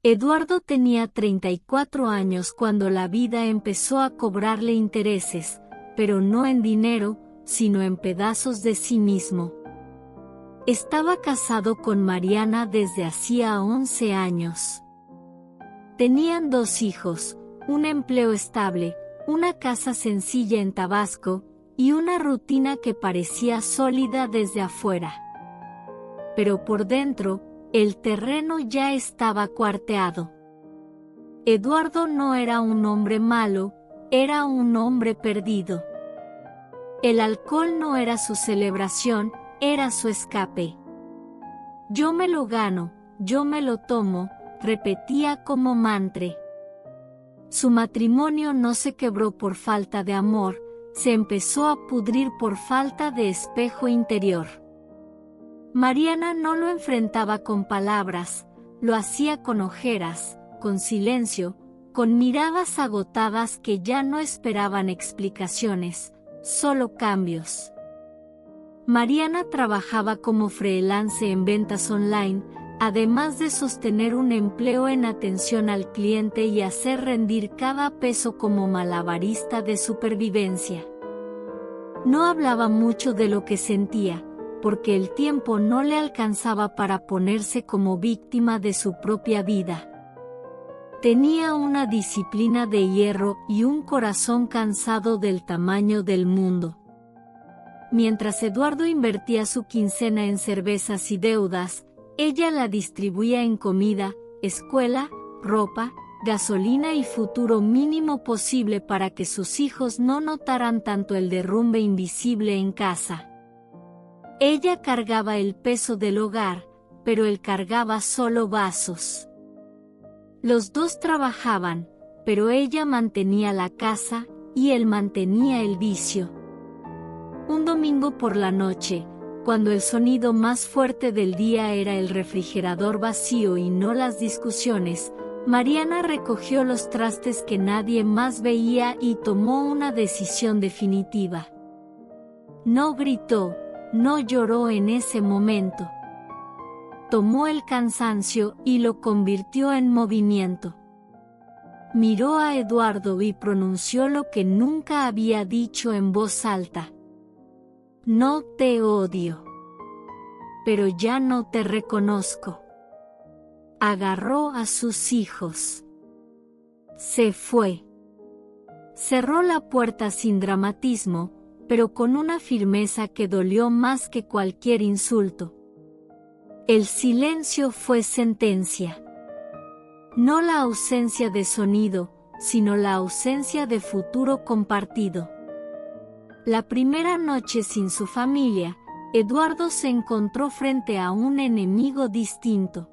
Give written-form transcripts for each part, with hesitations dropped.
Eduardo tenía 34 años cuando la vida empezó a cobrarle intereses, pero no en dinero, sino en pedazos de sí mismo. Estaba casado con Mariana desde hacía 11 años. Tenían 2 hijos, un empleo estable, una casa sencilla en Tabasco, y una rutina que parecía sólida desde afuera. Pero por dentro, el terreno ya estaba cuarteado. Eduardo no era un hombre malo, era un hombre perdido. El alcohol no era su celebración, era su escape. Yo me lo gano, yo me lo tomo, repetía como mantra. Su matrimonio no se quebró por falta de amor, se empezó a pudrir por falta de espejo interior. Mariana no lo enfrentaba con palabras, lo hacía con ojeras, con silencio, con miradas agotadas que ya no esperaban explicaciones, solo cambios. Mariana trabajaba como freelance en ventas online, además de sostener un empleo en atención al cliente y hacer rendir cada peso como malabarista de supervivencia. No hablaba mucho de lo que sentía, porque el tiempo no le alcanzaba para ponerse como víctima de su propia vida. Tenía una disciplina de hierro y un corazón cansado del tamaño del mundo. Mientras Eduardo invertía su quincena en cervezas y deudas, ella la distribuía en comida, escuela, ropa, gasolina y futuro mínimo posible para que sus hijos no notaran tanto el derrumbe invisible en casa. Ella cargaba el peso del hogar, pero él cargaba solo vasos. Los 2 trabajaban, pero ella mantenía la casa y él mantenía el vicio. Un domingo por la noche, cuando el sonido más fuerte del día era el refrigerador vacío y no las discusiones, Mariana recogió los trastes que nadie más veía y tomó una decisión definitiva. No gritó, no lloró en ese momento. Tomó el cansancio y lo convirtió en movimiento. Miró a Eduardo y pronunció lo que nunca había dicho en voz alta. No te odio. Pero ya no te reconozco. Agarró a sus hijos. Se fue. Cerró la puerta sin dramatismo, pero con una firmeza que dolió más que cualquier insulto. El silencio fue sentencia. No la ausencia de sonido, sino la ausencia de futuro compartido. La primera noche sin su familia, Eduardo se encontró frente a un enemigo distinto.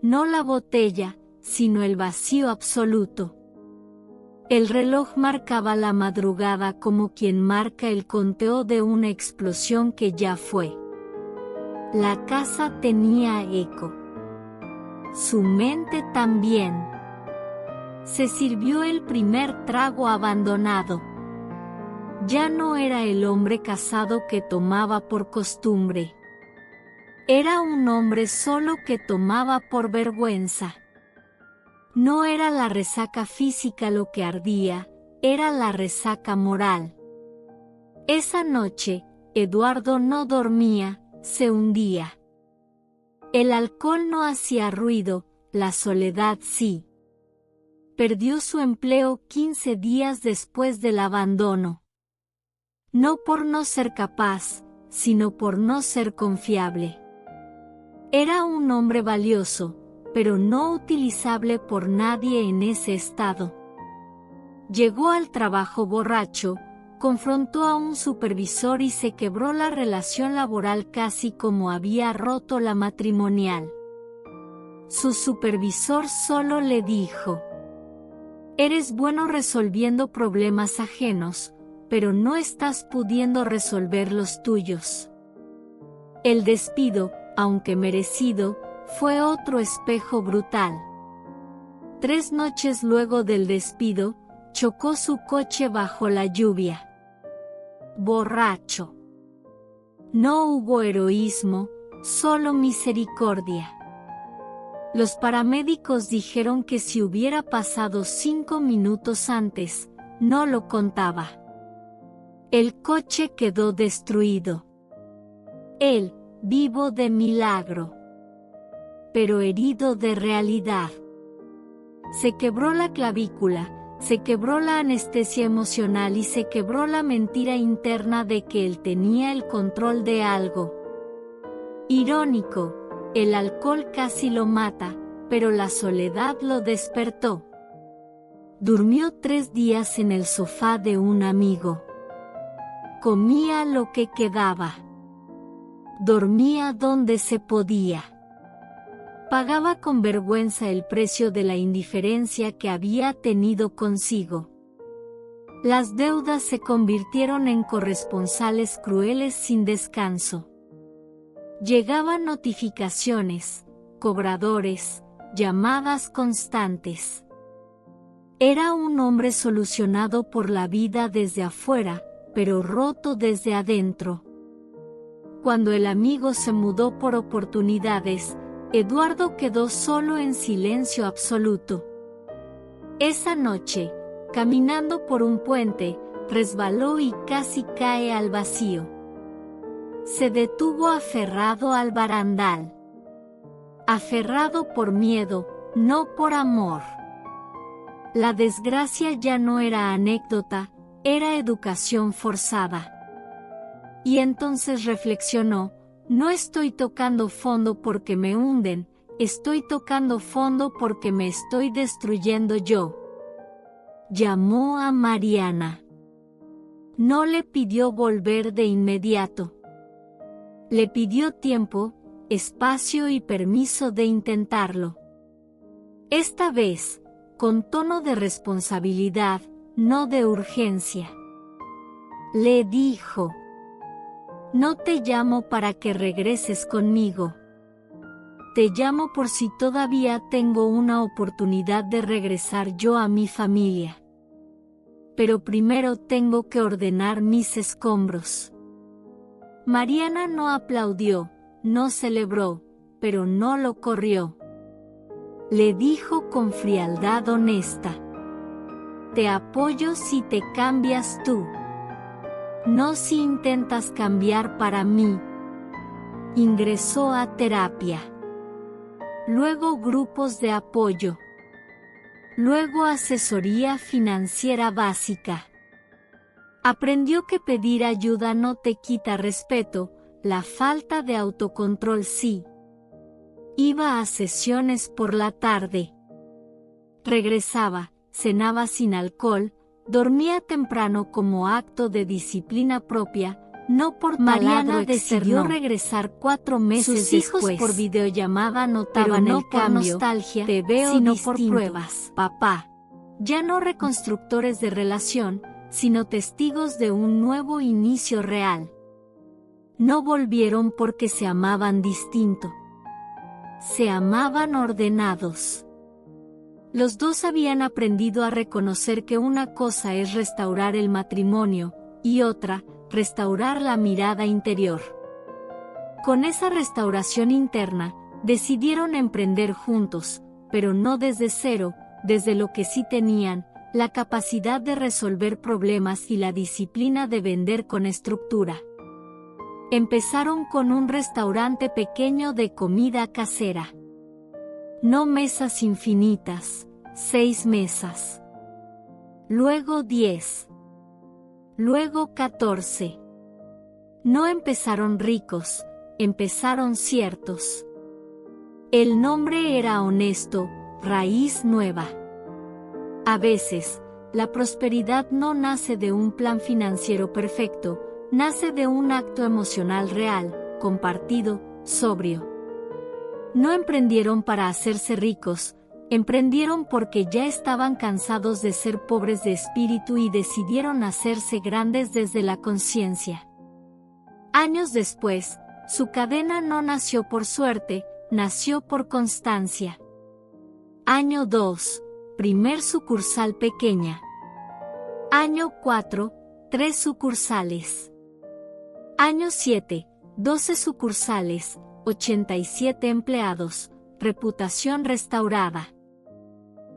No la botella, sino el vacío absoluto. El reloj marcaba la madrugada como quien marca el conteo de una explosión que ya fue. La casa tenía eco. Su mente también. Se sirvió el primer trago abandonado. Ya no era el hombre casado que tomaba por costumbre. Era un hombre solo que tomaba por vergüenza. No era la resaca física lo que ardía, era la resaca moral. Esa noche, Eduardo no dormía, se hundía. El alcohol no hacía ruido, la soledad sí. Perdió su empleo 15 días después del abandono. No por no ser capaz, sino por no ser confiable. Era un hombre valioso, pero no utilizable por nadie en ese estado. Llegó al trabajo borracho, confrontó a un supervisor y se quebró la relación laboral casi como había roto la matrimonial. Su supervisor solo le dijo: «Eres bueno resolviendo problemas ajenos, pero no estás pudiendo resolver los tuyos». El despido, aunque merecido, fue otro espejo brutal. 3 noches luego del despido, chocó su coche bajo la lluvia. Borracho. No hubo heroísmo, solo misericordia. Los paramédicos dijeron que si hubiera pasado 5 minutos antes, no lo contaba. El coche quedó destruido. Él, vivo de milagro, pero herido de realidad. Se quebró la clavícula, se quebró la anestesia emocional y se quebró la mentira interna de que él tenía el control de algo. Irónico, el alcohol casi lo mata, pero la soledad lo despertó. Durmió 3 días en el sofá de un amigo. Comía lo que quedaba. Dormía donde se podía. Pagaba con vergüenza el precio de la indiferencia que había tenido consigo. Las deudas se convirtieron en corresponsales crueles sin descanso. Llegaban notificaciones, cobradores, llamadas constantes. Era un hombre solucionado por la vida desde afuera, pero roto desde adentro. Cuando el amigo se mudó por oportunidades, Eduardo quedó solo en silencio absoluto. Esa noche, caminando por un puente, resbaló y casi cae al vacío. Se detuvo aferrado al barandal. Aferrado por miedo, no por amor. La desgracia ya no era anécdota, era educación forzada. Y entonces reflexionó: no estoy tocando fondo porque me hunden, estoy tocando fondo porque me estoy destruyendo yo. Llamó a Mariana. No le pidió volver de inmediato. Le pidió tiempo, espacio y permiso de intentarlo. Esta vez, con tono de responsabilidad, no de urgencia. Le dijo: no te llamo para que regreses conmigo. Te llamo por si todavía tengo una oportunidad de regresar yo a mi familia. Pero primero tengo que ordenar mis escombros. Mariana no aplaudió, no celebró, pero no lo corrió. Le dijo con frialdad honesta: te apoyo si te cambias tú. No si intentas cambiar para mí. Ingresó a terapia. Luego grupos de apoyo. Luego asesoría financiera básica. Aprendió que pedir ayuda no te quita respeto, la falta de autocontrol sí. Iba a sesiones por la tarde. Regresaba, cenaba sin alcohol, dormía temprano como acto de disciplina propia, no por Mariana decidió regresar 4 meses Sus hijos después. Por videollamada notaban no el por cambio, nostalgia, te veo sino distinto. Por pruebas. Papá, ya no reconstructores de relación, sino testigos de un nuevo inicio real. No volvieron porque se amaban distinto. Se amaban ordenados. Los dos habían aprendido a reconocer que una cosa es restaurar el matrimonio, y otra, restaurar la mirada interior. Con esa restauración interna, decidieron emprender juntos, pero no desde cero, desde lo que sí tenían, la capacidad de resolver problemas y la disciplina de vender con estructura. Empezaron con un restaurante pequeño de comida casera. No mesas infinitas, 6 mesas. Luego 10. Luego 14. No empezaron ricos, empezaron ciertos. El nombre era honesto, Raíz Nueva. A veces, la prosperidad no nace de un plan financiero perfecto, nace de un acto emocional real, compartido, sobrio. No emprendieron para hacerse ricos, emprendieron porque ya estaban cansados de ser pobres de espíritu y decidieron hacerse grandes desde la conciencia. Años después, su cadena no nació por suerte, nació por constancia. Año 2, primer sucursal pequeña. Año 4, 3 sucursales. Año 7, 12 sucursales, 87 empleados, reputación restaurada.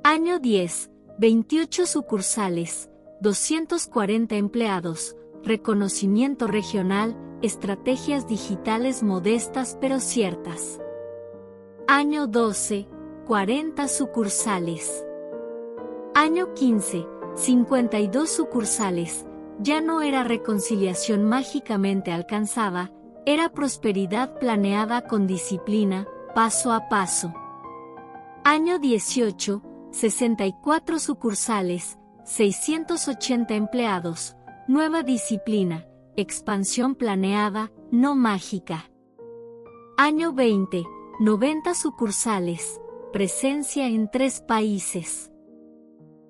Año 10, 28 sucursales, 240 empleados, reconocimiento regional, estrategias digitales modestas pero ciertas. Año 12, 40 sucursales. Año 15, 52 sucursales. Ya no era reconciliación mágicamente alcanzada, era prosperidad planeada con disciplina, paso a paso. Año 18, 64 sucursales, 680 empleados, nueva disciplina, expansión planeada, no mágica. Año 20, 90 sucursales, presencia en 3 países.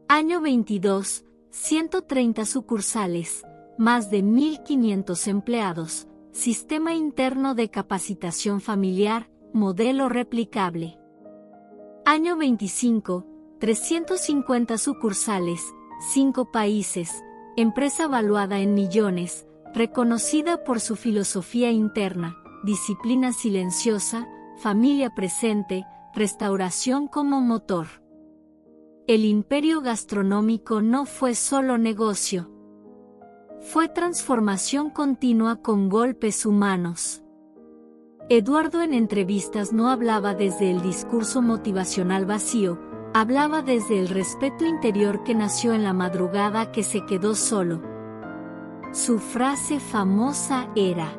Año 22, 130 sucursales, más de 1.500 empleados, sistema interno de capacitación familiar, modelo replicable. Año 25, 350 sucursales, 5 países, empresa valuada en millones, reconocida por su filosofía interna, disciplina silenciosa, familia presente, restauración como motor. El imperio gastronómico no fue solo negocio. Fue transformación continua con golpes humanos. Eduardo en entrevistas no hablaba desde el discurso motivacional vacío, hablaba desde el respeto interior que nació en la madrugada que se quedó solo. Su frase famosa era: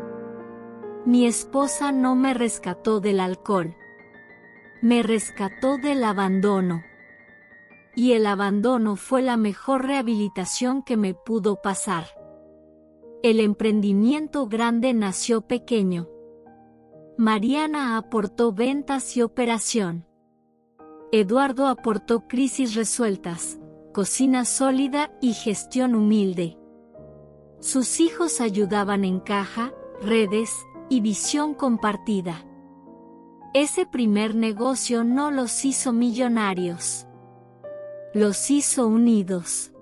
"Mi esposa no me rescató del alcohol, me rescató del abandono. Y el abandono fue la mejor rehabilitación que me pudo pasar". El emprendimiento grande nació pequeño. Mariana aportó ventas y operación. Eduardo aportó crisis resueltas, cocina sólida y gestión humilde. Sus hijos ayudaban en caja, redes y visión compartida. Ese primer negocio no los hizo millonarios. Los hizo unidos.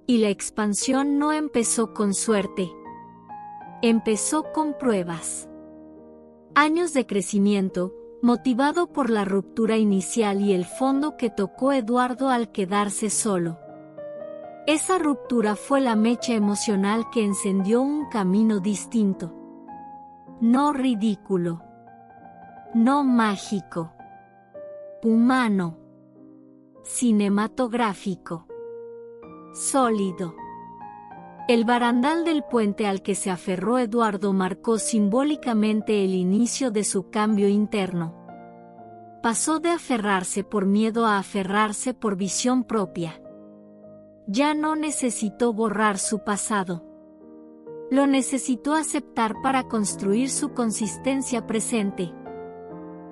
Y la expansión no empezó con suerte. Empezó con pruebas. Años de crecimiento, motivado por la ruptura inicial y el fondo que tocó Eduardo al quedarse solo. Esa ruptura fue la mecha emocional que encendió un camino distinto. No ridículo. No mágico. Humano. Cinematográfico. Sólido. El barandal del puente al que se aferró Eduardo marcó simbólicamente el inicio de su cambio interno. Pasó de aferrarse por miedo a aferrarse por visión propia. Ya no necesitó borrar su pasado. Lo necesitó aceptar para construir su consistencia presente.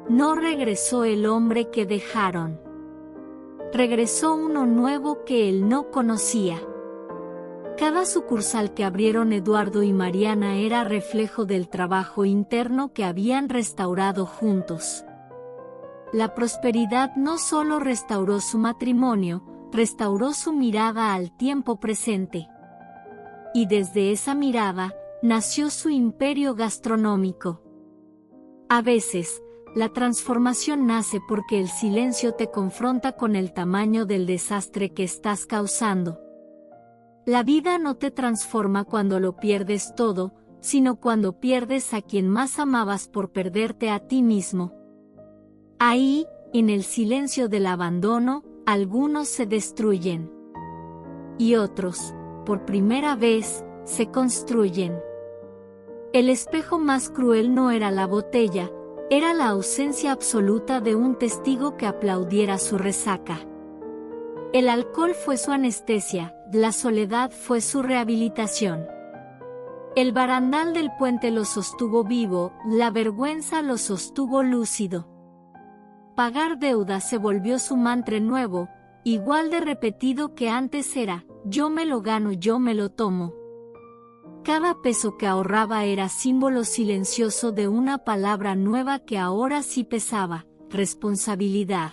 No regresó el hombre que dejaron. Regresó uno nuevo que él no conocía. Cada sucursal que abrieron Eduardo y Mariana era reflejo del trabajo interno que habían restaurado juntos. La prosperidad no solo restauró su matrimonio, restauró su mirada al tiempo presente. Y desde esa mirada, nació su imperio gastronómico. A veces, la transformación nace porque el silencio te confronta con el tamaño del desastre que estás causando. La vida no te transforma cuando lo pierdes todo, sino cuando pierdes a quien más amabas por perderte a ti mismo. Ahí, en el silencio del abandono, algunos se destruyen. Y otros, por primera vez, se construyen. El espejo más cruel no era la botella, era la ausencia absoluta de un testigo que aplaudiera su resaca. El alcohol fue su anestesia, la soledad fue su rehabilitación. El barandal del puente lo sostuvo vivo, la vergüenza lo sostuvo lúcido. Pagar deuda se volvió su mantra nuevo, igual de repetido que antes era: yo me lo gano, yo me lo tomo. Cada peso que ahorraba era símbolo silencioso de una palabra nueva que ahora sí pesaba: responsabilidad.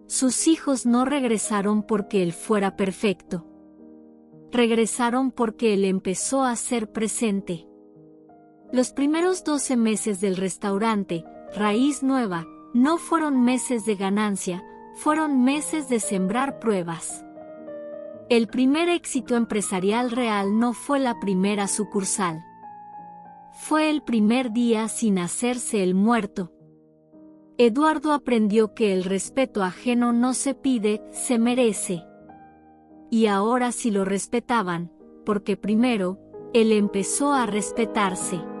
Sus hijos no regresaron porque él fuera perfecto. Regresaron porque él empezó a ser presente. Los primeros 12 meses del restaurante, Raíz Nueva, No fueron meses de ganancia, fueron meses de sembrar pruebas. El primer éxito empresarial real no fue la primera sucursal. Fue el primer día sin hacerse el muerto. Eduardo aprendió que el respeto ajeno no se pide, se merece. Y ahora sí lo respetaban, porque primero, él empezó a respetarse.